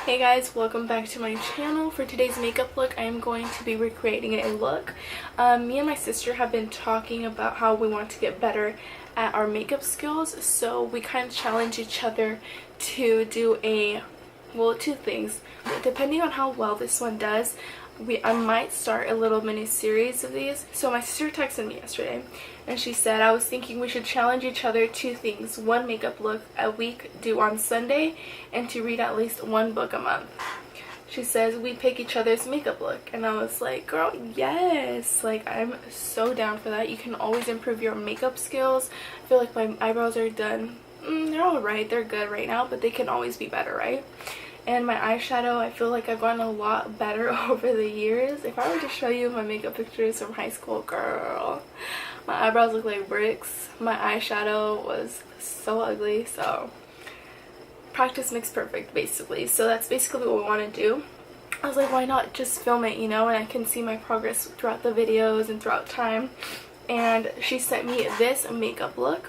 Hey guys, welcome back to my channel. For today's makeup look, I am going to be recreating a look. Me and my sister have been talking about how we want to get better at our makeup skills, so we kind of challenge each other to do two things. Depending on how well this one does, I might start a little mini series of these. So my sister texted me yesterday and she said, I was thinking we should challenge each other two things: one makeup look a week due on Sunday, and to read at least one book a month. She says we pick each other's makeup look, and I was like, girl, yes, like I'm so down for that. You can always improve your makeup skills. I feel like my eyebrows are done. They're alright, they're good right now, but they can always be better, right? And my eyeshadow, I feel like I've gotten a lot better over the years. If I were to show you my makeup pictures from high school, girl, my eyebrows look like bricks. My eyeshadow was so ugly, so practice makes perfect, basically. So that's basically what we want to do. I was like, why not just film it, you know, and I can see my progress throughout the videos and throughout time. And she sent me this makeup look,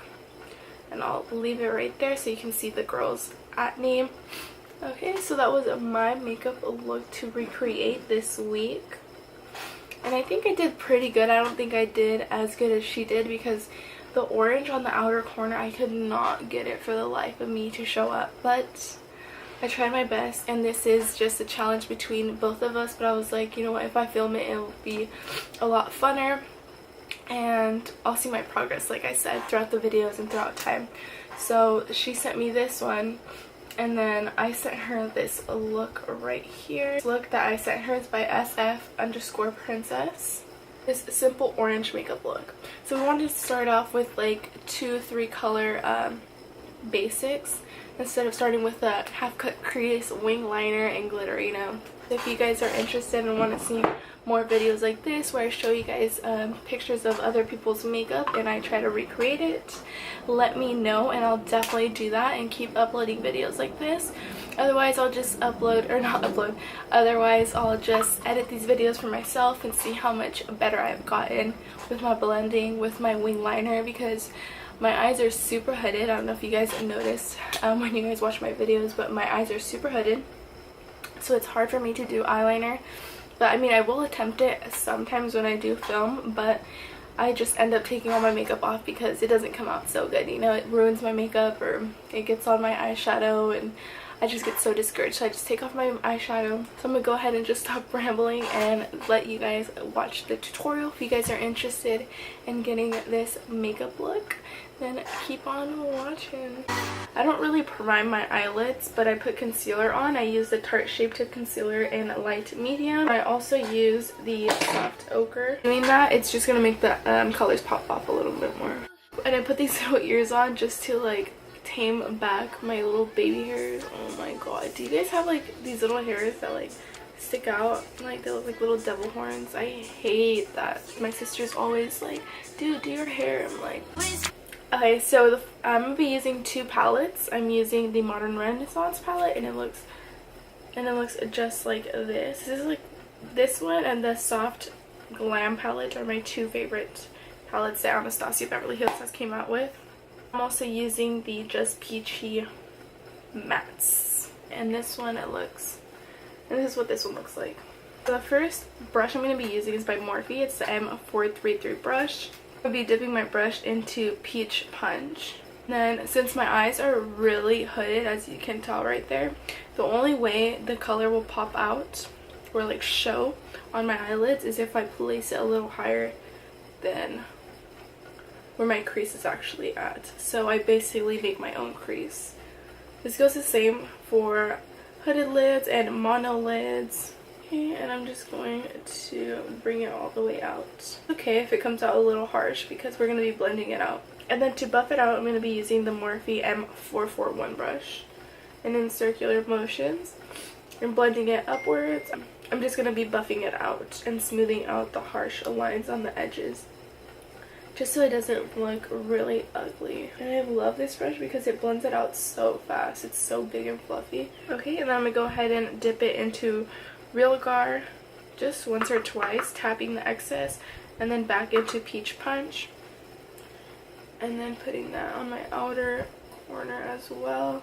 and I'll leave it right there so you can see the girl's name. Okay, so that was my makeup look to recreate this week. And I think I did pretty good. I don't think I did as good as she did because the orange on the outer corner, I could not get it for the life of me to show up. But I tried my best, and this is just a challenge between both of us. But I was like, you know what, if I film it, it'll be a lot funner. And I'll see my progress, like I said, throughout the videos and throughout time. So she sent me this one. And then I sent her this look right here. This look that I sent her is by SF_princess. This simple orange makeup look. So we wanted to start off with like 2-3 color basics instead of starting with a half cut crease, wing liner, and glitter, you know. If you guys are interested and want to see more videos like this where I show you guys pictures of other people's makeup and I try to recreate it, let me know and I'll definitely do that and keep uploading videos like this. Otherwise I'll just otherwise I'll just edit these videos for myself and see how much better I've gotten with my blending, with my wing liner, because my eyes are super hooded. I don't know if you guys have noticed when you guys watch my videos, but my eyes are super hooded, so it's hard for me to do eyeliner. But I mean, I will attempt it sometimes when I do film, but I just end up taking all my makeup off because it doesn't come out so good, you know. It ruins my makeup or it gets on my eyeshadow and I just get so discouraged, so I just take off my eyeshadow. So I'm gonna go ahead and just stop rambling and let you guys watch the tutorial. If you guys are interested in getting this makeup look, then keep on watching. I don't really prime my eyelids, but I put concealer on. I use the Tarte Shape Tape Concealer in light medium. I also use the soft ochre. Doing that, it's just gonna make the colors pop off a little bit more. And I put these little ears on just to like tame back my little baby hairs. Oh my god, do you guys have like these little hairs that like stick out, like they look like little devil horns? I hate that. My sister's always like, dude, do your hair. I'm like, okay, so I'm gonna be using two palettes. I'm using the Modern Renaissance palette, and it looks just like this. This is like this one, and the soft Glam palette are my two favorite palettes that Anastasia Beverly Hills has came out with. I'm also using the Just Peachy mattes, and this is what this one looks like. The first brush I'm going to be using is by Morphe. It's the M433 brush. I'll be dipping my brush into Peach Punch. Then, since my eyes are really hooded, as you can tell right there, the only way the color will pop out or like show on my eyelids is if I place it a little higher than where my crease is actually at. So I basically make my own crease. This goes the same for hooded lids and mono lids. Okay, and I'm just going to bring it all the way out. Okay, if it comes out a little harsh because we're going to be blending it out. And then to buff it out, I'm going to be using the Morphe M441 brush. And in circular motions, and blending it upwards. I'm just going to be buffing it out and smoothing out the harsh lines on the edges, just so it doesn't look really ugly. And I love this brush because it blends it out so fast. It's so big and fluffy. Okay, and then I'm going to go ahead and dip it into Real Gar just once or twice, tapping the excess, and then back into Peach Punch. And then putting that on my outer corner as well.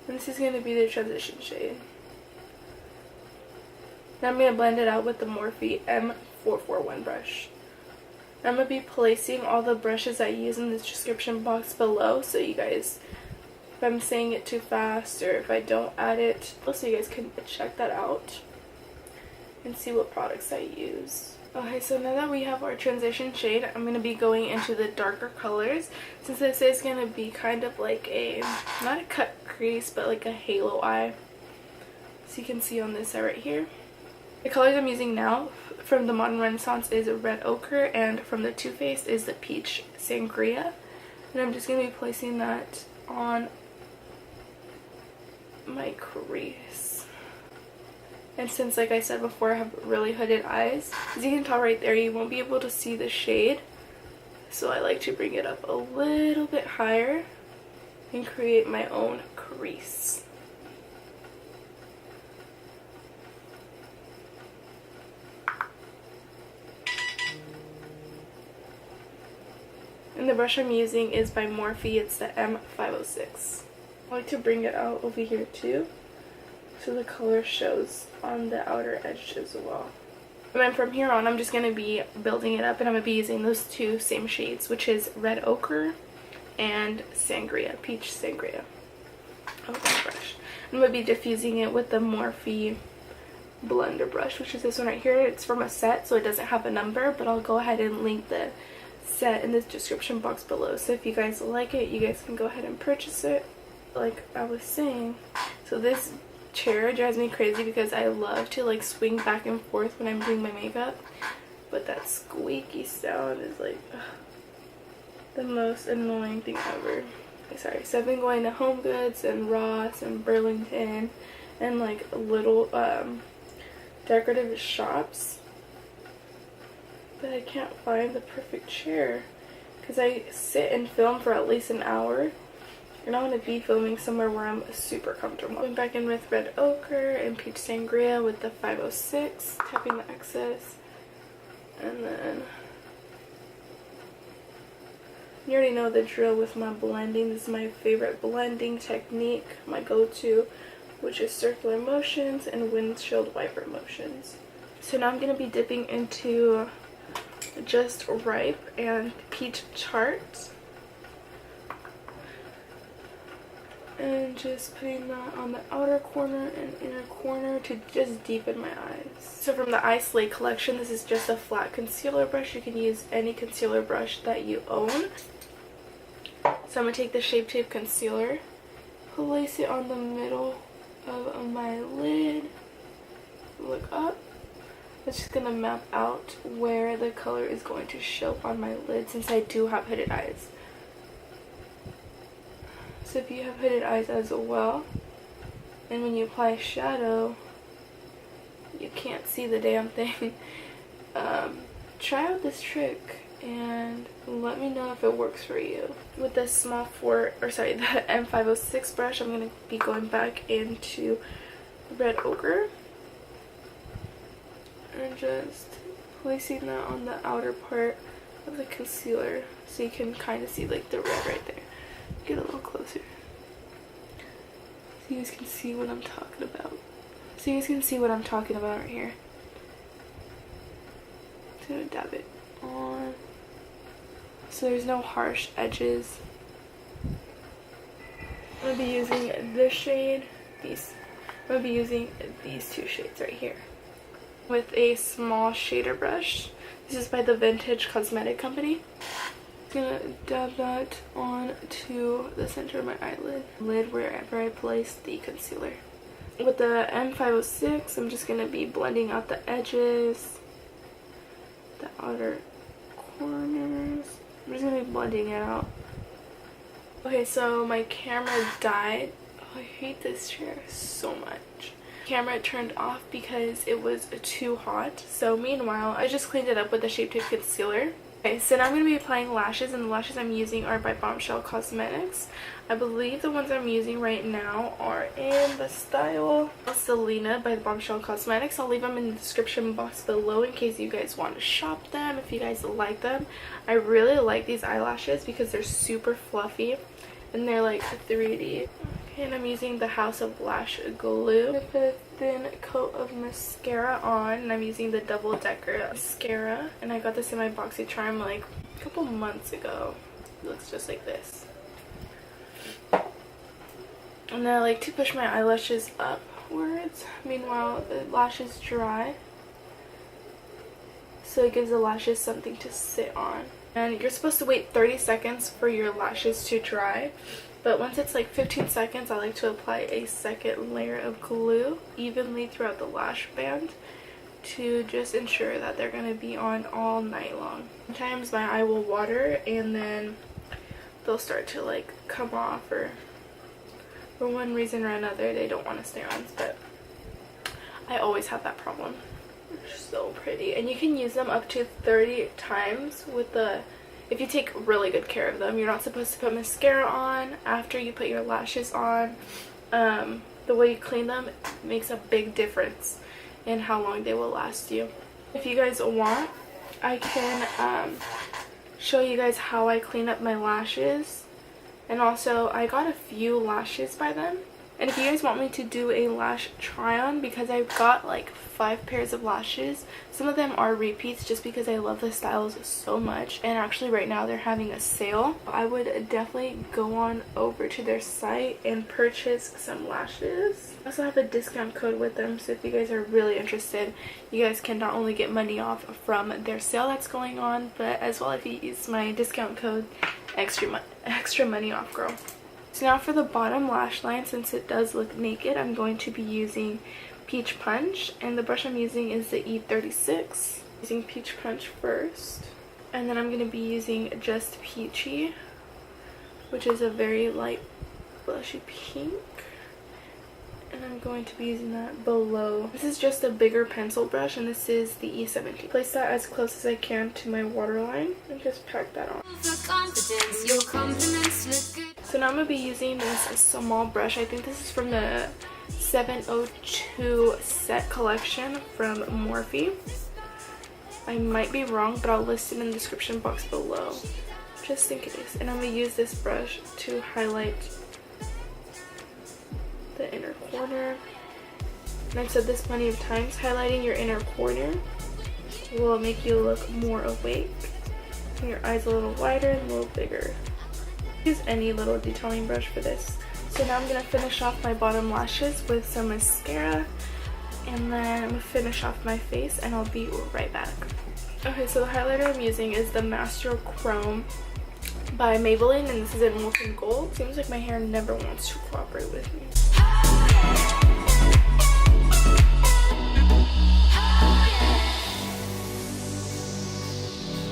And this is going to be the transition shade. Now I'm going to blend it out with the Morphe M441 brush. I'm going to be placing all the brushes I use in the description box below, so you guys, if I'm saying it too fast or if I don't add it, so you guys can check that out and see what products I use. Okay, so now that we have our transition shade, I'm going to be going into the darker colors, since this is going to be kind of like a, not a cut crease, but like a halo eye. So you can see on this side right here. The colors I'm using now from the Modern Renaissance is Red Ochre, and from the Too Faced is the Peach Sangria. And I'm just going to be placing that on my crease. And since, like I said before, I have really hooded eyes, as you can tell right there, you won't be able to see the shade. So I like to bring it up a little bit higher and create my own crease. And the brush I'm using is by Morphe. It's the M506. I like to bring it out over here too, so the color shows on the outer edge as well. And then from here on, I'm just going to be building it up, and I'm going to be using those two same shades, which is Red Ochre and Sangria, Peach Sangria. Oh, that brush. I'm going to be diffusing it with the Morphe blender brush, which is this one right here. It's from a set, so it doesn't have a number, but I'll go ahead and link the set in the description box below. So if you guys like it, you guys can go ahead and purchase it. Like I was saying, so this chair drives me crazy because I love to like swing back and forth when I'm doing my makeup, but that squeaky sound is like the most annoying thing ever. Sorry. So I've been going to Home Goods and Ross and Burlington and like little decorative shops, but I can't find the perfect chair because I sit and film for at least an hour, and I want to be filming somewhere where I'm super comfortable. Going back in with Red Ochre and Peach Sangria with the 506, tapping the excess, and then you already know the drill with my blending. This is my favorite blending technique, my go-to, which is circular motions and windshield wiper motions. So now I'm going to be dipping into Just Ripe and Peach Tart, and just putting that on the outer corner and inner corner to just deepen my eyes. So from the Eye Slay collection, this is just a flat concealer brush. You can use any concealer brush that you own. So I'm going to take the Shape Tape concealer, place it on the middle of my lid, look up. It's just going to map out where the color is going to show on my lid, since I do have hooded eyes. So if you have hooded eyes as well, and when you apply shadow, you can't see the damn thing, try out this trick and let me know if it works for you. With the the M506 brush, I'm going to be going back into Red Ochre and just placing that on the outer part of the concealer, so you can kind of see like the red right there. Get a little closer so you guys can see what I'm talking about. Right here. Just gonna dab it on so there's no harsh edges. I'm gonna be using this shade, I'm gonna be using these two shades right here with a small shader brush. This is by the Vintage Cosmetic Company. I'm gonna dab that onto the center of my eyelid, wherever I place the concealer. With the M506, I'm just gonna be blending out the edges, the outer corners. I'm just gonna be blending it out. Okay, so my camera died. Oh, I hate this chair so much. Camera turned off because it was too hot. So meanwhile, I just cleaned it up with the Shape Tape concealer. Okay, so now I'm going to be applying lashes, and the lashes I'm using are by Bombshell Cosmetics. I believe the ones I'm using right now are in the style Selena by Bombshell Cosmetics. I'll leave them in the description box below in case you guys want to shop them, if you guys like them. I really like these eyelashes because they're super fluffy and they're like 3D. Okay, And I'm using the House of Lash glue. I put a thin coat of mascara on, and I'm using the Double Decker mascara. And I got this in my BoxyCharm like a couple months ago. It looks just like this. And then I like to push my eyelashes upwards. Meanwhile, the lashes dry. So it gives the lashes something to sit on. And you're supposed to wait 30 seconds for your lashes to dry. But once it's like 15 seconds, I like to apply a second layer of glue evenly throughout the lash band to just ensure that they're going to be on all night long. Sometimes my eye will water and then they'll start to like come off, or for one reason or another they don't want to stay on. But I always have that problem. They're so pretty, and you can use them up to 30 times with the, if you take really good care of them. You're not supposed to put mascara on after you put your lashes on. The way you clean them makes a big difference in how long they will last you. If you guys want, I can show you guys how I clean up my lashes. And also, I got a few lashes by them. And if you guys want me to do a lash try on, because I've got like 5 pairs of lashes, some of them are repeats just because I love the styles so much. And actually right now they're having a sale. I would definitely go on over to their site and purchase some lashes. I also have a discount code with them, so if you guys are really interested, you guys can not only get money off from their sale that's going on, but as well if you use my discount code, extra money off, girl. So now for the bottom lash line, since it does look naked, I'm going to be using Peach Punch, and the brush I'm using is the E36. Using Peach Punch first, and then I'm going to be using just Peachy, which is a very light blushy pink, and I'm going to be using that below. This is just a bigger pencil brush, and this is the E17. Place that as close as I can to my waterline and just pack that on. So now I'm going to be using this small brush. I think this is from the 702 set collection from Morphe. I might be wrong, but I'll list it in the description box below, just in case. And I'm going to use this brush to highlight the inner corner. And I've said this plenty of times, highlighting your inner corner will make you look more awake, and your eyes a little wider and a little bigger. Use any little detailing brush for this. So now I'm going to finish off my bottom lashes with some mascara, and then I'm going to finish off my face, and I'll be right back. Okay, so the highlighter I'm using is the Master Chrome by Maybelline, and this is in Molten Gold. Seems like my hair never wants to cooperate with me.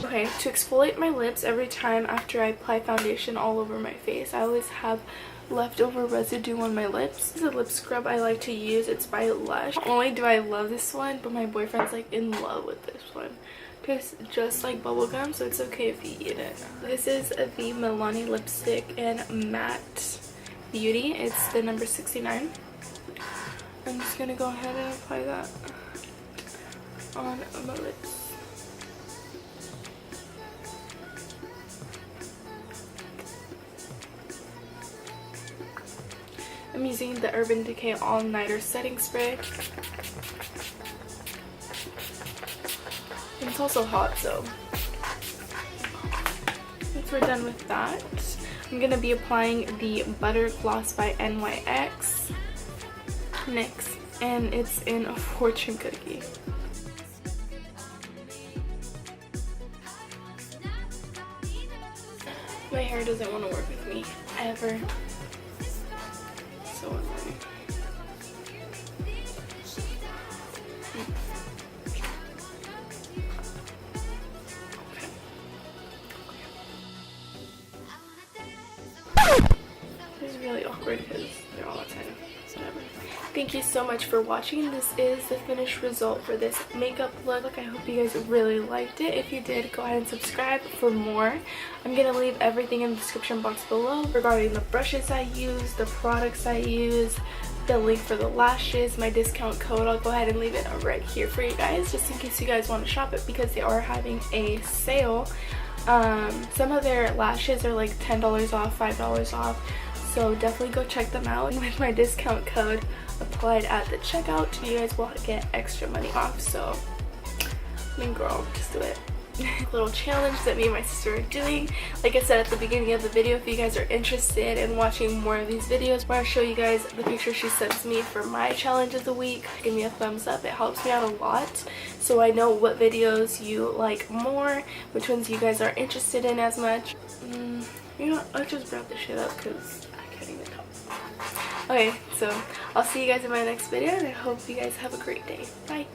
Okay, to exfoliate my lips every time after I apply foundation all over my face, I always have leftover residue on my lips. This is a lip scrub I like to use. It's by Lash. Not only do I love this one, but my boyfriend's like in love with this one. Tastes just like bubblegum, so it's okay if you eat it. This is the Milani lipstick in Matte Beauty. It's the number 69. I'm just gonna go ahead and apply that on my lips. I'm using the Urban Decay All Nighter Setting Spray. And it's also hot, so once we're done with that, I'm going to be applying the Butter Gloss by NYX NYX, and it's in a fortune cookie. My hair doesn't want to work with me ever. So annoying. This is really awkward because they're all outside. Whatever. Thank you so much for watching. This is the finished result for this makeup look. I hope you guys really liked it. If you did, go ahead and subscribe for more. I'm going to leave everything in the description box below regarding the brushes I use, the products I use, the link for the lashes, my discount code. I'll go ahead and leave it right here for you guys, just in case you guys want to shop it, because they are having a sale. Some of their lashes are like $10 off, $5 off. So definitely go check them out. And with my discount code applied at the checkout, you guys will get extra money off. So, I mean, girl, just do it. Little challenge that me and my sister are doing. Like I said at the beginning of the video, if you guys are interested in watching more of these videos where I show you guys the picture she sends me for my challenge of the week, give me a thumbs up. It helps me out a lot, so I know what videos you like more, which ones you guys are interested in as much. You know, I'll just wrap this shit up because I can't even talk. Okay, so I'll see you guys in my next video, and I hope you guys have a great day. Bye.